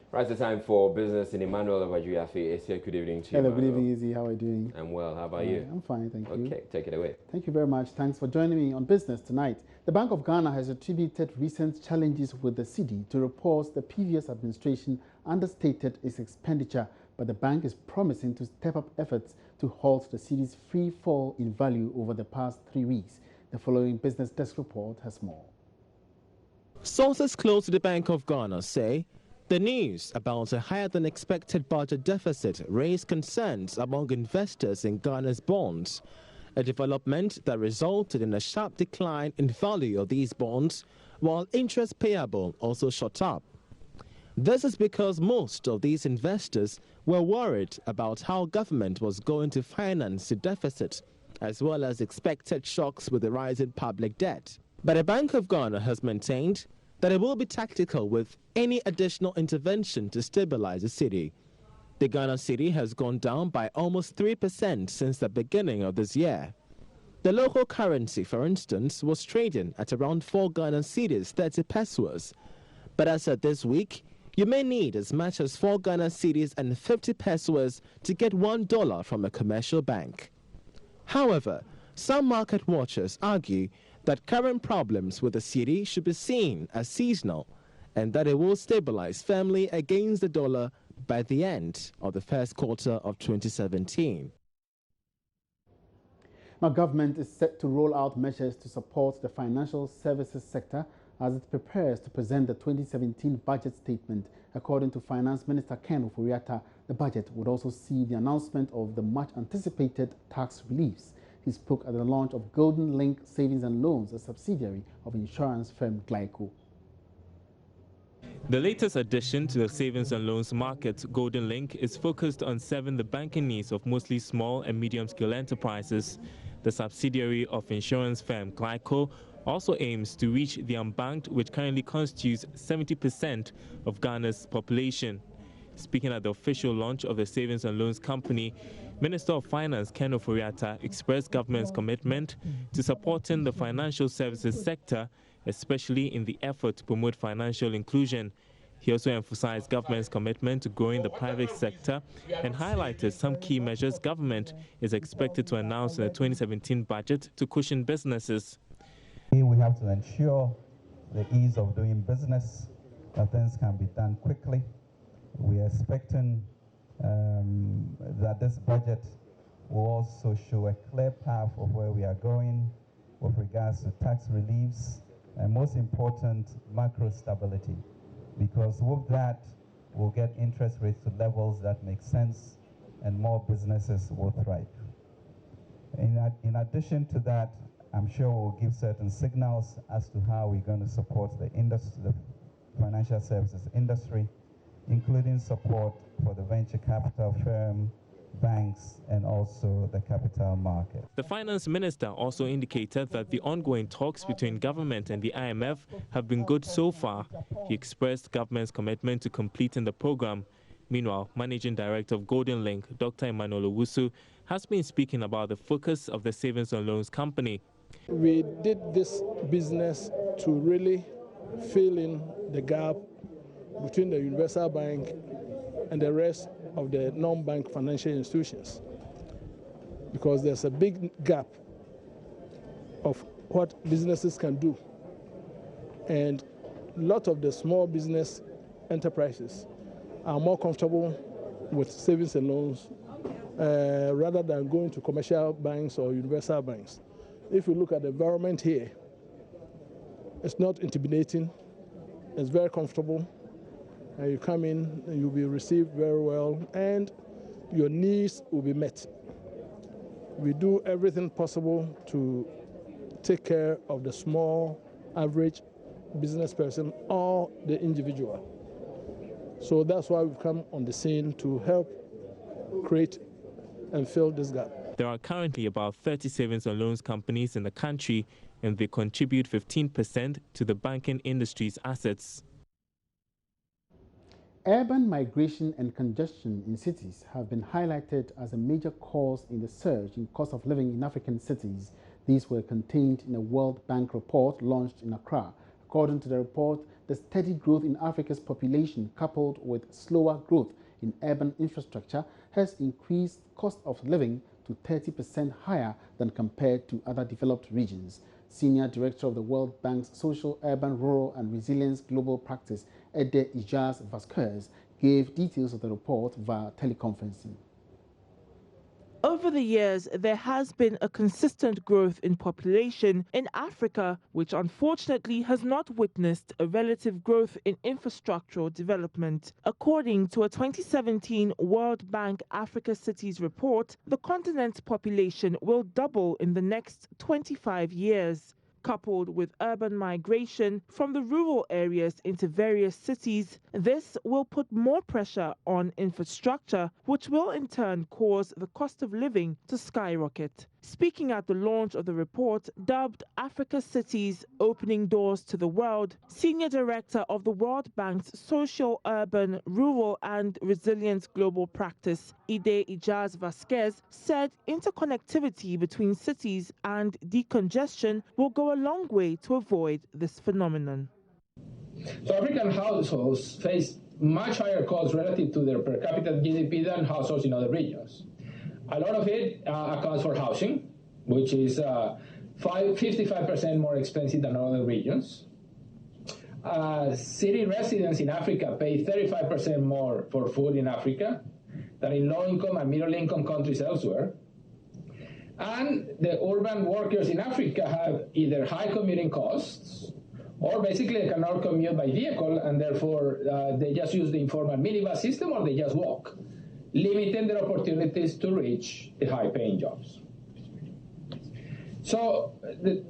Right, it's time for business in Emmanuel Abajuyafe is here. Good evening to you. Hello, good evening, Izzy. How are you doing? I'm well. How about you? I'm fine, thank you. Okay, take it away. Thank you very much. Thanks for joining me on business tonight. The Bank of Ghana has attributed recent challenges with the cedi to reports the previous administration understated its expenditure, but the bank is promising to step up efforts to halt the cedi's free fall in value over the past 3 weeks. The following business desk report has more. Sources close to the Bank of Ghana say the news about a higher-than-expected budget deficit raised concerns among investors in Ghana's bonds, a development that resulted in a sharp decline in value of these bonds, while interest payable also shot up. This is because most of these investors were worried about how government was going to finance the deficit, as well as expected shocks with the rising public debt. But the Bank of Ghana has maintained that it will be tactical with any additional intervention to stabilize the cedi. The Ghana cedi has gone down by almost 3% since the beginning of this year. The local currency, for instance, was trading at around 4 Ghana cedis 30 pesos. But as of this week, you may need as much as 4 Ghana cedis and 50 pesos to get $1 from a commercial bank. However, some market watchers argue that current problems with the cedi should be seen as seasonal and that it will stabilize firmly against the dollar by the end of the first quarter of 2017. Now, government is set to roll out measures to support the financial services sector as it prepares to present the 2017 budget statement. According to Finance Minister Ken Ofori-Atta, the budget would also see the announcement of the much-anticipated tax reliefs. He spoke at the launch of Golden Link Savings and Loans, a subsidiary of insurance firm Glyco. The latest addition to the savings and loans market, Golden Link, is focused on serving the banking needs of mostly small and medium-scale enterprises. The subsidiary of insurance firm Glyco also aims to reach the unbanked, which currently constitutes 70% of Ghana's population. Speaking at the official launch of the Savings and Loans Company, Minister of Finance Ken Ofori-Atta expressed government's commitment to supporting the financial services sector, especially in the effort to promote financial inclusion. He also emphasized government's commitment to growing the private sector and highlighted some key measures government is expected to announce in the 2017 budget to cushion businesses. We have to ensure the ease of doing business, that things can be done quickly. We are expecting that this budget will also show a clear path of where we are going with regards to tax reliefs and, most important, macro stability, because with that we'll get interest rates to levels that make sense and more businesses will thrive. In addition to that, I'm sure we'll give certain signals as to how we're going to support the industry, the financial services industry, including support for the venture capital firm, banks, and also the capital market. The finance minister also indicated that the ongoing talks between government and the IMF have been good so far. He expressed government's commitment to completing the program. Meanwhile, Managing Director of Golden Link, Dr. Emmanuel Owusu, has been speaking about the focus of the Savings and Loans Company. We did this business to really fill in the gap between the universal bank and the rest of the non-bank financial institutions, because there's a big gap of what businesses can do, and a lot of the small business enterprises are more comfortable with savings and loans rather than going to commercial banks or universal banks. If you look at the environment here, it's not intimidating, it's very comfortable. You come in, and you'll be received very well, and your needs will be met. We do everything possible to take care of the small, average business person or the individual. So that's why we've come on the scene to help create and fill this gap. There are currently about 30 savings and loans companies in the country, and they contribute 15% to the banking industry's assets. Urban migration and congestion in cities have been highlighted as a major cause in the surge in cost of living in African cities. These were contained in a World Bank report launched in Accra. According to the report, the steady growth in Africa's population coupled with slower growth in urban infrastructure has increased cost of living to 30% higher than compared to other developed regions. Senior Director of the World Bank's Social, Urban, Rural and Resilience Global Practice, Ede Ijaz Vasquez, gave details of the report via teleconferencing. Over the years, there has been a consistent growth in population in Africa, which unfortunately has not witnessed a relative growth in infrastructural development. According to a 2017 World Bank Africa Cities report, the continent's population will double in the next 25 years. Coupled with urban migration from the rural areas into various cities, this will put more pressure on infrastructure, which will in turn cause the cost of living to skyrocket. Speaking at the launch of the report, dubbed Africa Cities Opening Doors to the World, Senior Director of the World Bank's Social, Urban, Rural and Resilience Global Practice, Ede Ijaz Vasquez, said interconnectivity between cities and decongestion will go a long way to avoid this phenomenon. So African households face much higher costs relative to their per capita GDP than households in other regions. A lot of it accounts for housing, which is 55% more expensive than other regions. City residents in Africa pay 35% more for food in Africa than in low-income and middle-income countries elsewhere. And the urban workers in Africa have either high commuting costs, or basically they cannot commute by vehicle, and therefore they just use the informal minibus system or they just walk, limiting their opportunities to reach the high-paying jobs. So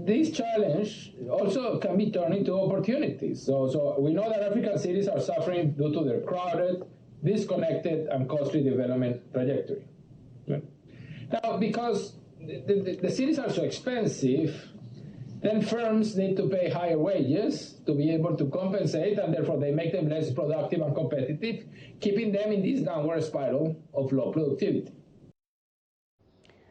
this challenge also can be turned into opportunities. So we know that African cities are suffering due to their crowded, disconnected, and costly development trajectory. Right? Now, because the cities are so expensive, then firms need to pay higher wages to be able to compensate, and therefore they make them less productive and competitive, keeping them in this downward spiral of low productivity.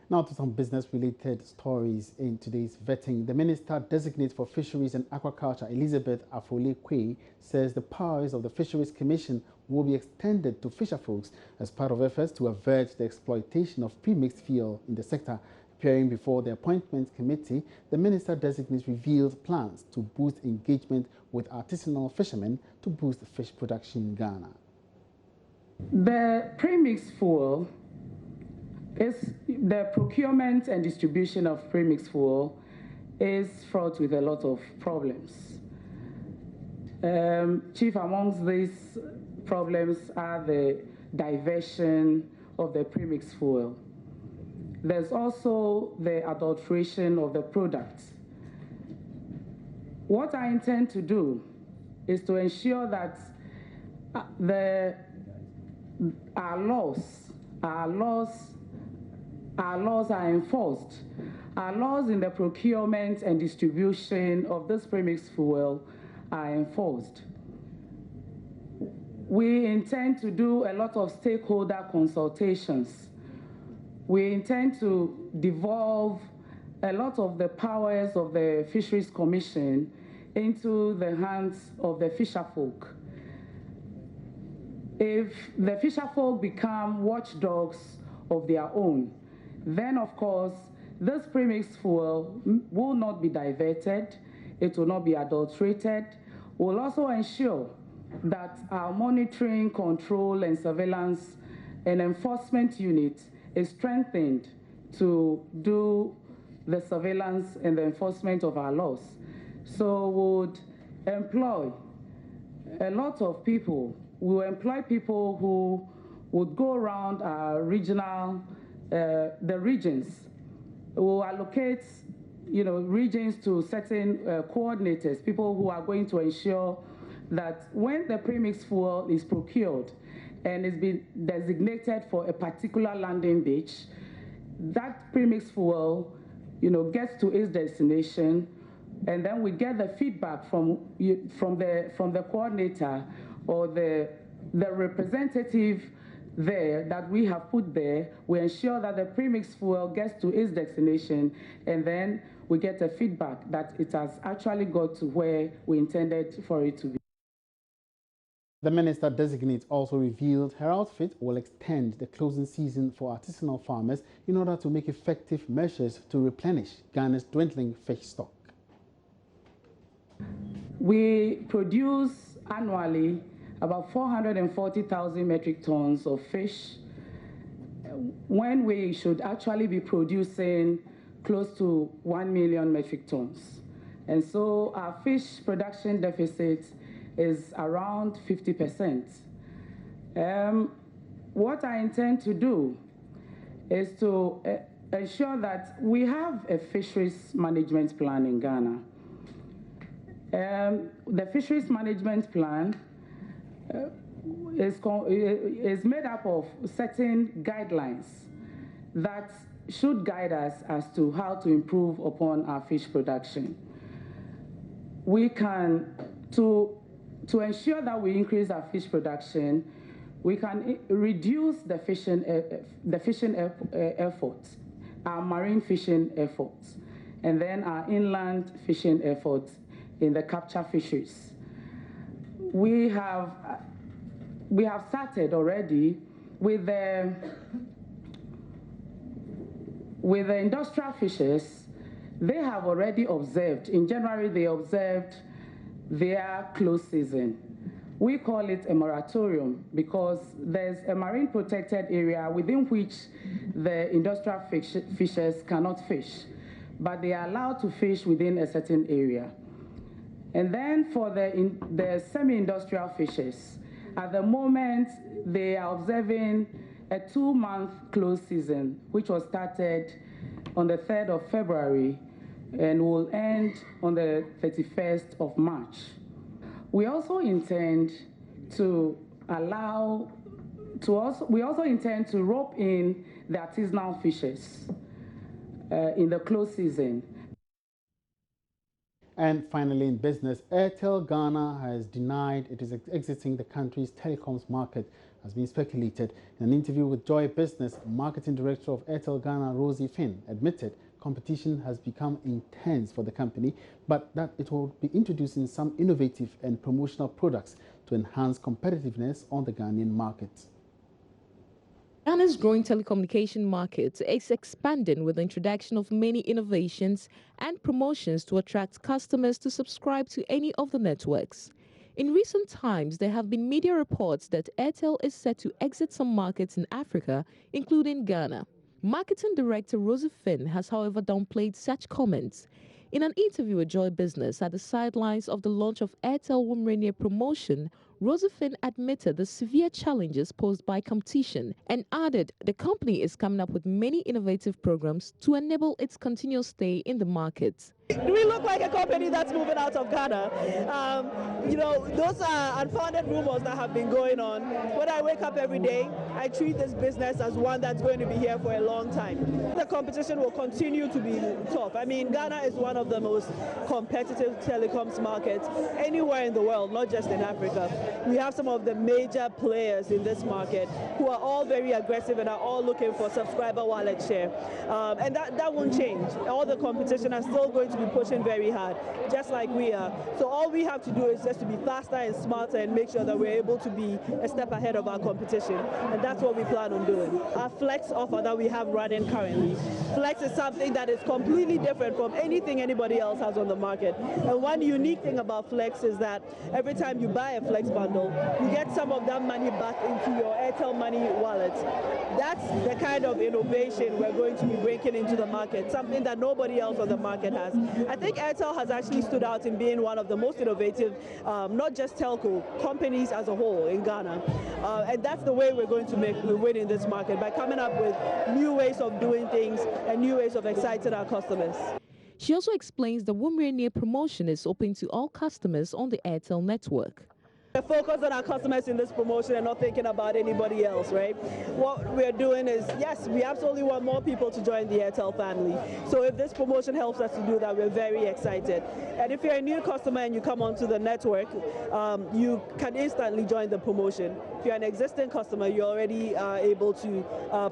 Now to some business-related stories in today's vetting. The Minister Designate for Fisheries and Aquaculture, Elizabeth Afole-Kwe, says the powers of the Fisheries Commission will be extended to fisherfolks as part of efforts to avert the exploitation of premixed fuel in the sector. Appearing before the Appointments Committee, the Minister Designate revealed plans to boost engagement with artisanal fishermen to boost fish production in Ghana. The premixed fuel is the procurement and distribution of premixed fuel is fraught with a lot of problems. Chief amongst these problems are the diversion of the premixed fuel. There's also the adulteration of the product. What I intend to do is to ensure that our laws are enforced. Our laws in the procurement and distribution of this premixed fuel are enforced. We intend to do a lot of stakeholder consultations. We intend to devolve a lot of the powers of the Fisheries Commission into the hands of the fisherfolk. If the fisherfolk become watchdogs of their own, then of course this premixed fuel will not be diverted, it will not be adulterated. We'll also ensure that our monitoring, control and surveillance and enforcement unit is strengthened to do the surveillance and the enforcement of our laws. So we would employ a lot of people. We will employ people who would go around our regional, the regions. We will allocate, regions to certain coordinators, people who are going to ensure that when the premixed fuel is procured and is being designated for a particular landing beach, that premixed fuel, gets to its destination, and then we get the feedback from the coordinator or the representative there that we have put there. We ensure that the premixed fuel gets to its destination, and then we get a feedback that it has actually got to where we intended for it to be. The minister-designate also revealed her outfit will extend the closing season for artisanal farmers in order to make effective measures to replenish Ghana's dwindling fish stock. We produce annually about 440,000 metric tons of fish when we should actually be producing close to 1 million metric tons. And so our fish production deficit is around 50%. What I intend to do is to ensure that we have a fisheries management plan in Ghana. The fisheries management plan is made up of certain guidelines that should guide us as to how to improve upon our fish production. We can, to ensure that we increase our fish production, we can reduce the fishing efforts, our marine fishing efforts, and then our inland fishing efforts in the capture fisheries. We have started already with the industrial fishers. They have already observed, in January they observed their close season. We call it a moratorium because there's a marine protected area within which the industrial fishers cannot fish, but they are allowed to fish within a certain area. And then for the semi-industrial fishers, at the moment they are observing a 2-month close season, which was started on the 3rd of February and will end on the 31st of March. We also intend to rope in the artisanal fishers in the close season. And finally, in business, Airtel Ghana has denied it is exiting the country's telecoms market, as been speculated. In an interview with Joy Business, Marketing Director of Airtel Ghana, Rosie Finn, admitted competition has become intense for the company, but that it will be introducing some innovative and promotional products to enhance competitiveness on the Ghanaian market. Ghana's growing telecommunication market is expanding with the introduction of many innovations and promotions to attract customers to subscribe to any of the networks. In recent times, there have been media reports that Airtel is set to exit some markets in Africa, including Ghana. Marketing Director Rosie Finn has, however, downplayed such comments. In an interview with Joy Business at the sidelines of the launch of Airtel Womrenia promotion, Rosie Finn admitted the severe challenges posed by competition and added the company is coming up with many innovative programs to enable its continuous stay in the market. Do we look like a company that's moving out of Ghana? Those are unfounded rumors that have been going on. When I wake up every day, I treat this business as one that's going to be here for a long time. The competition will continue to be tough. I mean, Ghana is one of the most competitive telecoms markets anywhere in the world, not just in Africa. We have some of the major players in this market who are all very aggressive and are all looking for subscriber wallet share. And that won't change. All the competition are still going to be pushing very hard, just like we are. So all we have to do is just to be faster and smarter and make sure that we're able to be a step ahead of our competition. And that's what we plan on doing. Our Flex offer that we have running currently. Flex is something that is completely different from anything anybody else has on the market. And one unique thing about Flex is that every time you buy a Flex bundle, you get some of that money back into your Airtel Money wallet. That's the kind of innovation we're going to be bringing into the market, something that nobody else on the market has. I think Airtel has actually stood out in being one of the most innovative, not just telco, companies as a whole in Ghana. And that's the way we're going to win in this market, by coming up with new ways of doing things and new ways of exciting our customers. She also explains the Womrenia promotion is open to all customers on the Airtel network. We're focused on our customers in this promotion and not thinking about anybody else, right? What we're doing is, yes, we absolutely want more people to join the Airtel family. So if this promotion helps us to do that, we're very excited. And if you're a new customer and you come onto the network, you can instantly join the promotion. if you're an existing customer, you're already able to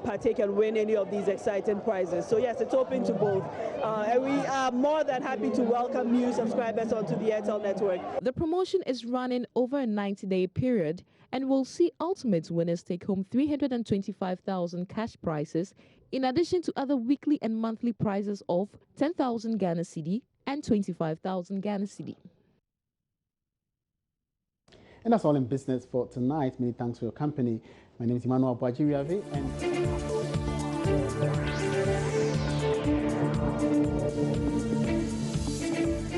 partake and win any of these exciting prizes. So yes, it's open to both. And we are more than happy to welcome new subscribers onto the Airtel network. The promotion is running over a 90-day period and will see ultimate winners take home 325,000 cash prizes, in addition to other weekly and monthly prizes of 10,000 Ghana cedi and 25,000 Ghana cedi. And that's all in business for tonight. Many thanks for your company. My name is Emmanuel Boajiriave, and